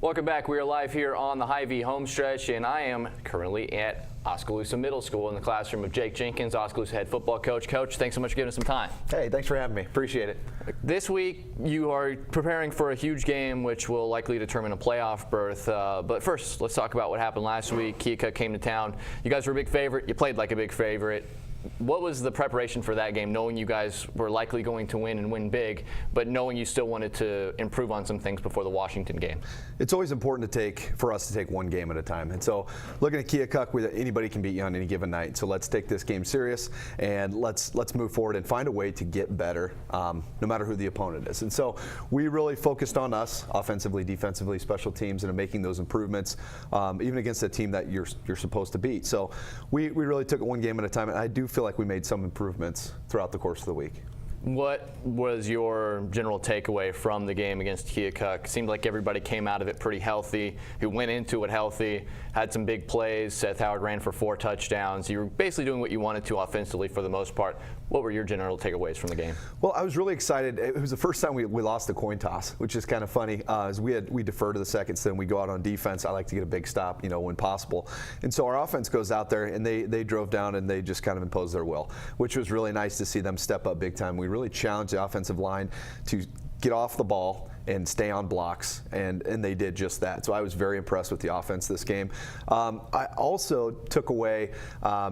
Welcome back. We are live here on the HyVeeHomestretch, and I am currently at Oskaloosa Middle School in the classroom of Jake Jenkins, Oskaloosa head football coach. Coach, thanks so much for giving us some time. Hey, thanks for having me. Appreciate it. This week, you are preparing for a huge game, which will likely determine a playoff berth. But first, let's talk about what happened last week. Keokuk came to town. You guys were a big favorite. You played like a big favorite. What was the preparation for that game, knowing you guys were likely going to win and win big, but knowing you still wanted to improve on some things before the Washington game? It's always important for us to take one game at a time. And so looking at Keokuk, anybody can beat you on any given night. So let's take this game serious and let's move forward and find a way to get better, no matter who the opponent is. And so we really focused on us, offensively, defensively, special teams, and making those improvements, even against a team that you're supposed to beat. So we really took it one game at a time, and I do feel like we made some improvements throughout the course of the week. What was your general takeaway from the game against Keokuk? Seemed like everybody came out of it pretty healthy, who went into it healthy, had some big plays. Seth Howard ran for 4 touchdowns. You were basically doing what you wanted to offensively for the most part. What were your general takeaways from the game? Well, I was really excited. It was the first time we lost the coin toss, which is kind of funny. As we defer to the seconds, then we go out on defense. I like to get a big stop, when possible. And so our offense goes out there, and they drove down, and they just kind of imposed their will, which was really nice to see them step up big time. We really challenged the offensive line to get off the ball and stay on blocks, and they did just that. So I was very impressed with the offense this game. I also took away,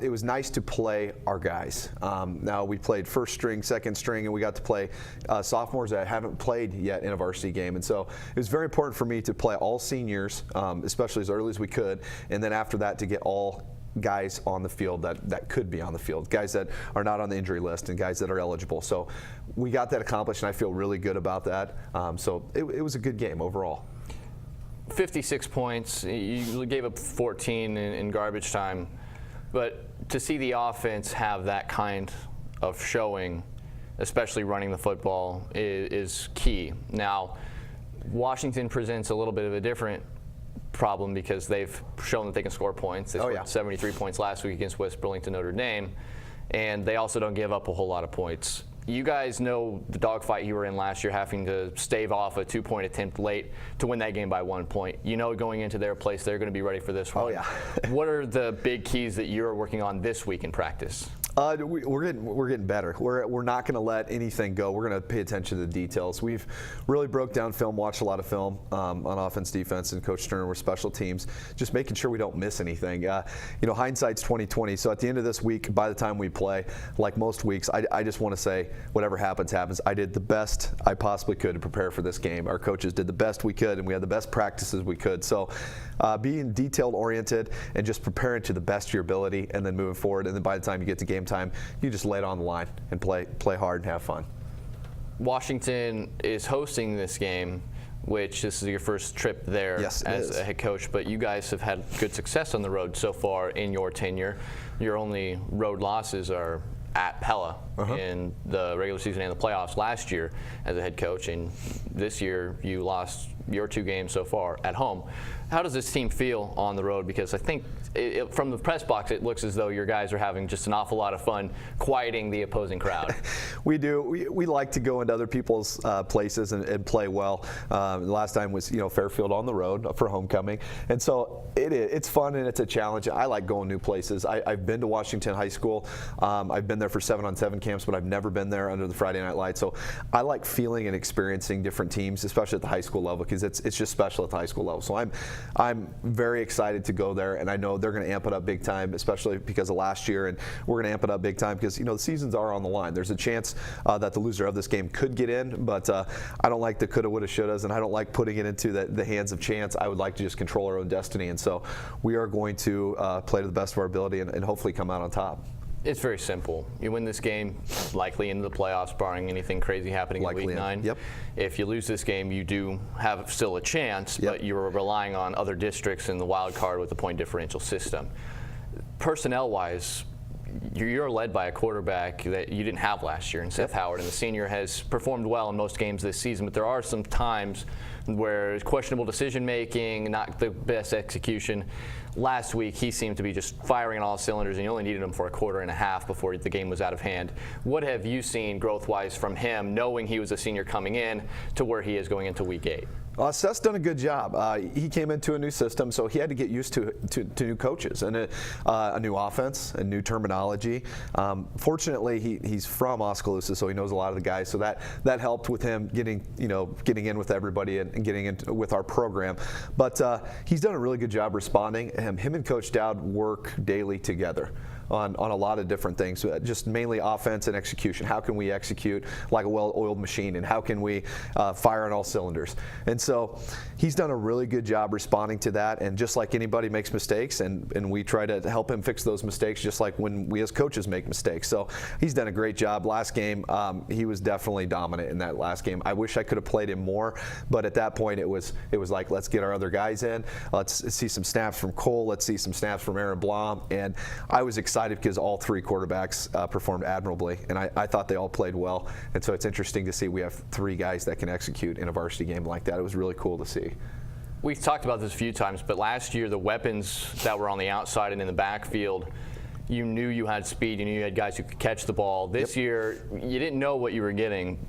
it was nice to play our guys. Now we played first string, second string, and we got to play sophomores that haven't played yet in a varsity game. And so it was very important for me to play all seniors, especially as early as we could, and then after that to get all guys on the field that could be on the field, guys that are not on the injury list and guys that are eligible. So we got that accomplished, and I feel really good about that. So it was a good game overall. 56 points. You gave up 14 in garbage time. But to see the offense have that kind of showing, especially running the football, is key. Now, Washington presents a little bit of a different problem because they've shown that they can score points. They scored 73 points last week against West Burlington Notre Dame, and they also don't give up a whole lot of points. You guys know the dogfight you were in last year, having to stave off a 2-point attempt late to win that game by 1 point. You know, going into their place, they're going to be ready for this one. Oh, yeah. What are the big keys that you're working on this week in practice? We're getting better. We're not going to let anything go. We're going to pay attention to the details. We've really broke down film, watched a lot of film on offense, defense, and Coach Sterner with special teams, just making sure we don't miss anything. Hindsight's 20/20. So at the end of this week, by the time we play, like most weeks, I just want to say whatever happens, happens. I did the best I possibly could to prepare for this game. Our coaches did the best we could, and we had the best practices we could. So being detail-oriented and just preparing to the best of your ability, and then moving forward, and then by the time you get to game time, you just lay it on the line and play hard and have fun. Washington is hosting this game, which this is your first trip there as a head coach, but you guys have had good success on the road so far in your tenure. Your only road losses are at Pella in the regular season and the playoffs last year as a head coach, and this year you lost your 2 games so far at home. How does this team feel on the road? Because I think from the press box, it looks as though your guys are having just an awful lot of fun quieting the opposing crowd. We do. We like to go into other people's places and play well. The last time was Fairfield on the road for homecoming, and so it's fun and it's a challenge. I like going new places. I've been to Washington High School. I've been there for 7-on-7 camps, but I've never been there under the Friday night lights. So I like feeling and experiencing different teams, especially at the high school level, because it's just special at the high school level. So I'm very excited to go there, and I know they're going to amp it up big time, especially because of last year, and we're going to amp it up big time because the seasons are on the line. There's a chance that the loser of this game could get in, but I don't like the coulda, woulda, shouldas, and I don't like putting it into the hands of chance. I would like to just control our own destiny, and so we are going to play to the best of our ability and hopefully come out on top. It's very simple. You win this game, likely into the playoffs, barring anything crazy happening in Week 9. Yep. If you lose this game, you do have still a chance, but you're relying on other districts in the wild card with the point differential system. Personnel-wise, you're led by a quarterback that you didn't have last year in Seth Howard, and the senior has performed well in most games this season, but there are some times where questionable decision making, not the best execution. Last week, he seemed to be just firing on all cylinders, and you only needed him for a quarter and a half before the game was out of hand. What have you seen growth-wise from him, knowing he was a senior coming in to where he is going into Week 8? Seth's done a good job. He came into a new system, so he had to get used to new coaches and a new offense, a new terminology. Fortunately, he's from Oskaloosa, so he knows a lot of the guys. So that helped with him getting in with everybody and getting in with our program. But he's done a really good job responding. Him and Coach Dowd work daily together on a lot of different things, just mainly offense and execution. How can we execute like a well-oiled machine, and how can we fire on all cylinders? And so he's done a really good job responding to that, and just like anybody makes mistakes, and we try to help him fix those mistakes just like when we as coaches make mistakes. So he's done a great job. Last game, he was definitely dominant in that last game. I wish I could have played him more, but at that point it was like, let's get our other guys in. Let's see some snaps from Cole. Let's see some snaps from Aaron Blom. And I was excited because all three quarterbacks performed admirably, and I thought they all played well. And so it's interesting to see we have three guys that can execute in a varsity game like that. It was really cool to see. We've talked about this a few times, but last year the weapons that were on the outside and in the backfield, you knew you had speed, you knew you had guys who could catch the ball. This year, you didn't know what you were getting.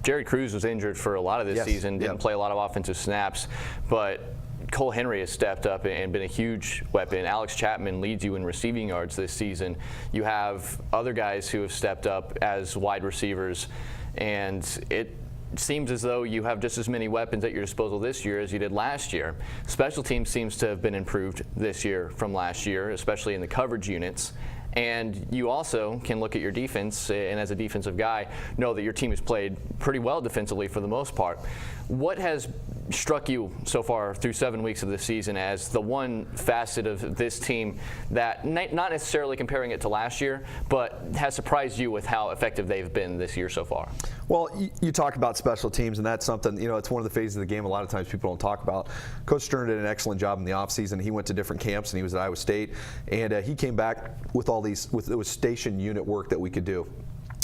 Jared Cruz was injured for a lot of this season, didn't play a lot of offensive snaps, but Cole Henry has stepped up and been a huge weapon. Alex Chapman leads you in receiving yards this season. You have other guys who have stepped up as wide receivers, and it seems as though you have just as many weapons at your disposal this year as you did last year. Special teams seems to have been improved this year from last year, especially in the coverage units. And you also can look at your defense, and as a defensive guy, know that your team has played pretty well defensively for the most part. What has struck you so far through 7 weeks of this season as the one facet of this team that, not necessarily comparing it to last year, but has surprised you with how effective they've been this year so far? Well, you talk about special teams, and that's something, it's one of the phases of the game a lot of times people don't talk about. Coach Stern did an excellent job in the offseason. He went to different camps, and he was at Iowa State, and he came back with it was station unit work that we could do,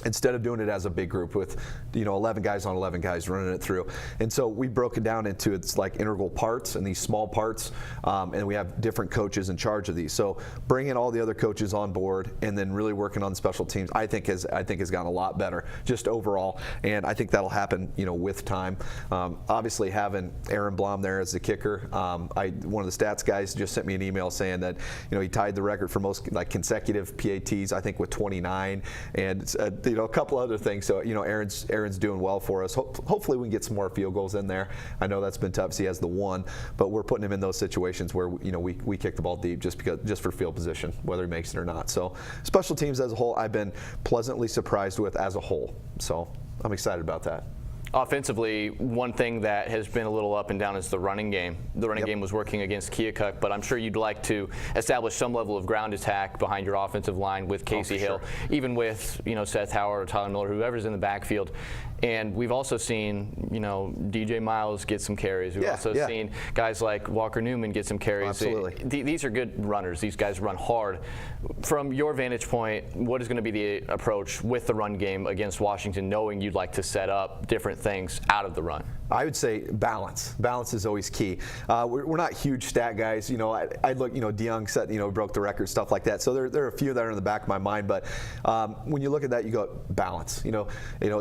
instead of doing it as a big group with 11 guys on 11 guys running it through. And so we broke it down into its like integral parts and these small parts, and we have different coaches in charge of these. So bringing all the other coaches on board and then really working on special teams, I think has gotten a lot better just overall, and I think that'll happen with time. Obviously having Aaron Blom there as the kicker, one of the stats guys just sent me an email saying that he tied the record for most consecutive PATs, I think, with 29, and a couple other things. So Aaron's doing well for us. Hopefully we can get some more field goals in there. I know that's been tough. So he has the one, but we're putting him in those situations where we kick the ball deep just for field position, whether he makes it or not. So special teams as a whole, I've been pleasantly surprised with as a whole. So I'm excited about that. Offensively, one thing that has been a little up and down is the running game. The running game was working against Keokuk, but I'm sure you'd like to establish some level of ground attack behind your offensive line with Casey Hill, even with Seth Howard or Tyler Miller, whoever's in the backfield. And we've also seen, DJ Miles get some carries. We've also seen guys like Walker Newman get some carries. Absolutely. These are good runners. These guys run hard. From your vantage point, what is going to be the approach with the run game against Washington, knowing you'd like to set up different things out of the run? I would say balance. Balance is always key. We're not huge stat guys. I look, DeYoung set, broke the record, stuff like that. So there are a few that are in the back of my mind. But when you look at that, you go balance.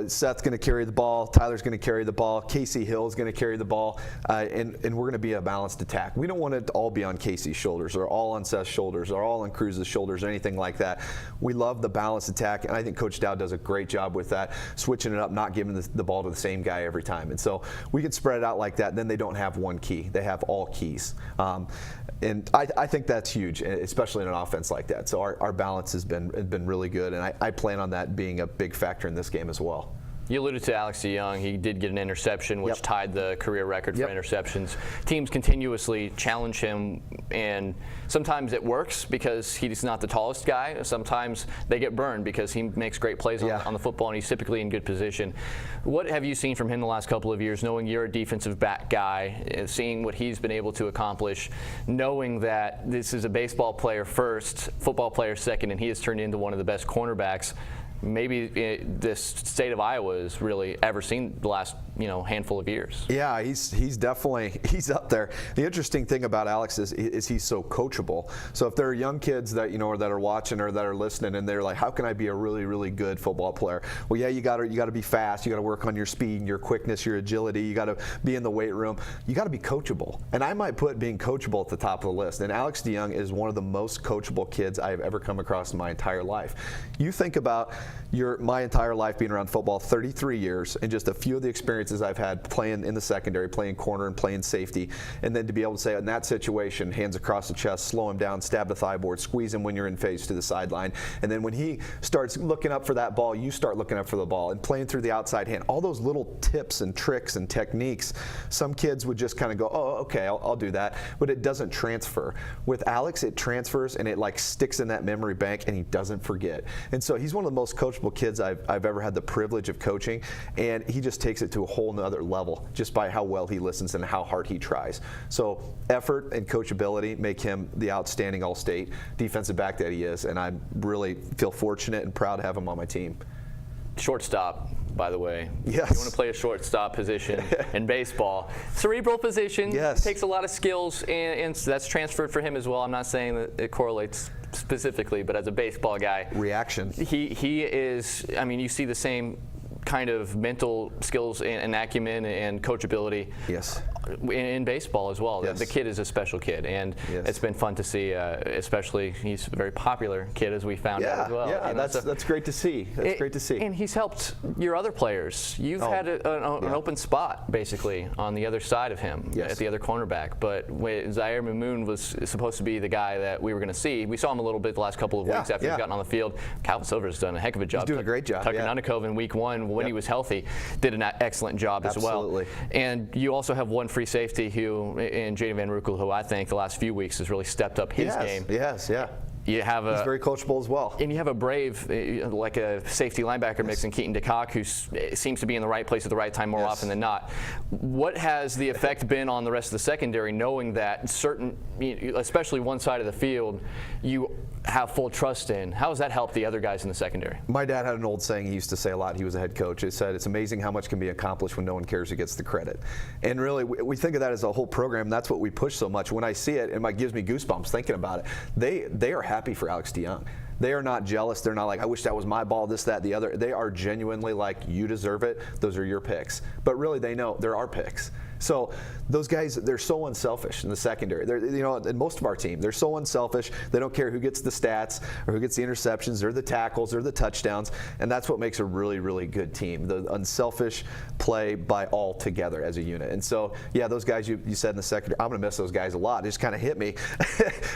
Seth's going to carry the ball. Tyler's going to carry the ball. Casey Hill's going to carry the ball, and we're going to be a balanced attack. We don't want it to all be on Casey's shoulders or all on Seth's shoulders or all on Cruz's shoulders or anything like that. We love the balanced attack, and I think Coach Dowd does a great job with that, switching it up, not giving the ball to the same guy every time. And so we can spread it out like that. Then they don't have one key. They have all keys. And I think that's huge, especially in an offense like that. So our balance has been really good, and I plan on that being a big factor in this game as well. You alluded to Alex DeYoung. He did get an interception, which tied the career record for interceptions. Teams continuously challenge him, and sometimes it works because he's not the tallest guy. Sometimes they get burned because he makes great plays on the football, and he's typically in good position. What have you seen from him the last couple of years, knowing you're a defensive back guy, seeing what he's been able to accomplish, knowing that this is a baseball player first, football player second, and he has turned into one of the best cornerbacks? maybe this state of Iowa has really ever seen the last handful of years. Yeah, he's definitely up there. The interesting thing about Alex is he's so coachable. So if there are young kids that that are watching or that are listening and they're like, how can I be a really, really good football player? Well, yeah, you got to be fast. You got to work on your speed and your quickness, your agility. You got to be in the weight room. You got to be coachable. And I might put being coachable at the top of the list. And Alex DeYoung is one of the most coachable kids I have ever come across in my entire life. You think about my entire life being around football, 33 years, and just a few of the experiences I've had playing in the secondary, playing corner and playing safety, and then to be able to say in that situation, hands across the chest, slow him down, stab the thigh board, squeeze him when you're in phase to the sideline, and then when he starts looking up for that ball, you start looking up for the ball and playing through the outside hand. All those little tips and tricks and techniques, some kids would just kind of go, oh, okay, I'll do that, but it doesn't transfer. With Alex, it transfers and it like sticks in that memory bank and he doesn't forget. And so he's one of the most coachable kids I've ever had the privilege of coaching, and he just takes it to a whole nother level just by how well he listens and how hard he tries. So effort and coachability make him the outstanding all-state defensive back that he is, and I really feel fortunate and proud to have him on my team. Shortstop, by the way. Yes. You want to play a shortstop position in baseball. Cerebral position. Yes. Takes a lot of skills, and that's transferred for him as well. I'm not saying that it correlates specifically, but as a baseball guy. Reaction. He is, you see the same kind of mental skills and acumen and coachability. Yes. In baseball as well. Yes. The kid is a special kid, and yes. It's been fun to see, especially he's a very popular kid, as we found out as well. Yeah, that's great to see. That's great to see. And he's helped your other players. You've had an open spot, basically, on the other side of him, at the other cornerback. But when Zaire Mimoun was supposed to be the guy that we were going to see, we saw him a little bit the last couple of weeks after he's gotten on the field. Calvin Silver's done a heck of a job. He's doing a great job. Tucker Nunnikov in week 1, when he was healthy, did an excellent job as well. Absolutely. And you also have one free safety in Jaden Van Rukel, who I think the last few weeks has really stepped up his game. Yes, yeah. You have he's very coachable as well. And you have a brave, like a safety linebacker mix in Keaton DeCock, who seems to be in the right place at the right time more often than not. What has the effect been on the rest of the secondary, knowing that certain, especially one side of the field, you have full trust in? How has that helped the other guys in the secondary? My dad had an old saying he used to say a lot. He was a head coach. He said, it's amazing how much can be accomplished when no one cares who gets the credit. And really, we think of that as a whole program. That's what we push so much. When I see it, it gives me goosebumps thinking about it. They are happy for Alex DeYoung. They are not jealous. They're not like, I wish that was my ball, this, that, the other. They are genuinely like, you deserve it. Those are your picks. But really, they know they're our picks. So those guys, they're so unselfish in the secondary. They're, in most of our team, they're so unselfish. They don't care who gets the stats or who gets the interceptions or the tackles or the touchdowns. And that's what makes a really, really good team. The unselfish play by all together as a unit. And so, yeah, those guys you said in the secondary, I'm going to miss those guys a lot. It just kind of hit me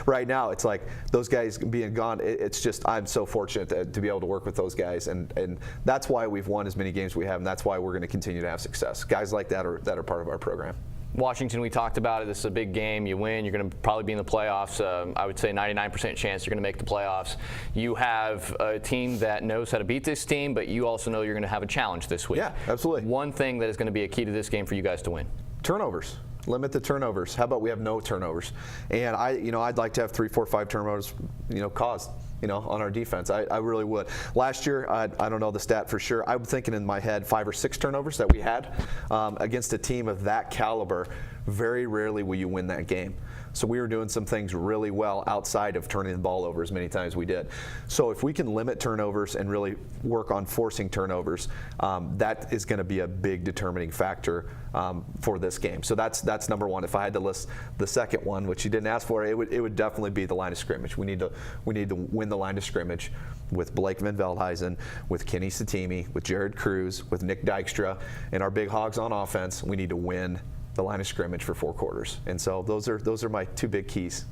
right now. It's like those guys being gone. It's just, I'm so fortunate to be able to work with those guys. And that's why we've won as many games as we have. And that's why we're going to continue to have success. Guys like that are part of our program. Washington, we talked about it. This is a big game. You win, you're going to probably be in the playoffs. I would say 99% chance you're going to make the playoffs. You have a team that knows how to beat this team, but you also know you're going to have a challenge this week. Yeah, absolutely. One thing that is going to be a key to this game for you guys to win. Turnovers. Limit the turnovers. How about we have no turnovers? And I'd like to have 3, 4, 5 turnovers, caused. On our defense. I really would. Last year, I don't know the stat for sure. I'm thinking in my head 5 or 6 turnovers that we had against a team of that caliber. Very rarely will you win that game. So we were doing some things really well outside of turning the ball over as many times as we did. So if we can limit turnovers and really work on forcing turnovers, that is going to be a big determining factor for this game. So that's number one. If I had to list the second one, which you didn't ask for, it would definitely be the line of scrimmage. We need to win the line of scrimmage with Blake Van Veldhuizen, with Kenny Satimi, with Jared Cruz, with Nick Dykstra, and our big hogs on offense. We need to win the line of scrimmage for 4 quarters. And so those are my 2 big keys.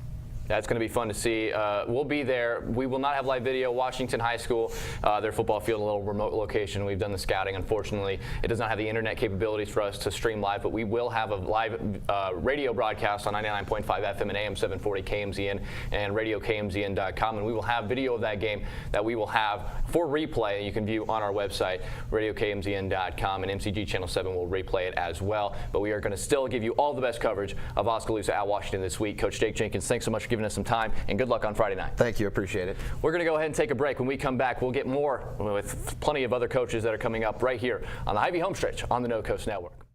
That's going to be fun to see. We'll be there. We will not have live video. Washington High School, their football field, a little remote location. We've done the scouting. Unfortunately, it does not have the internet capabilities for us to stream live, but we will have a live radio broadcast on 99.5 FM and AM 740 KMZN and RadioKMZN.com, and we will have video of that game that we will have for replay. You can view on our website, RadioKMZN.com, and MCG Channel 7 will replay it as well. But we are going to still give you all the best coverage of Oskaloosa at Washington this week. Coach Jake Jenkins, thanks so much for giving giving us some time, and good luck on Friday night. Thank you. Appreciate it. We're going to go ahead and take a break. When we come back, we'll get more with plenty of other coaches that are coming up right here on the Hy-Vee Homestretch on the No Coast Network.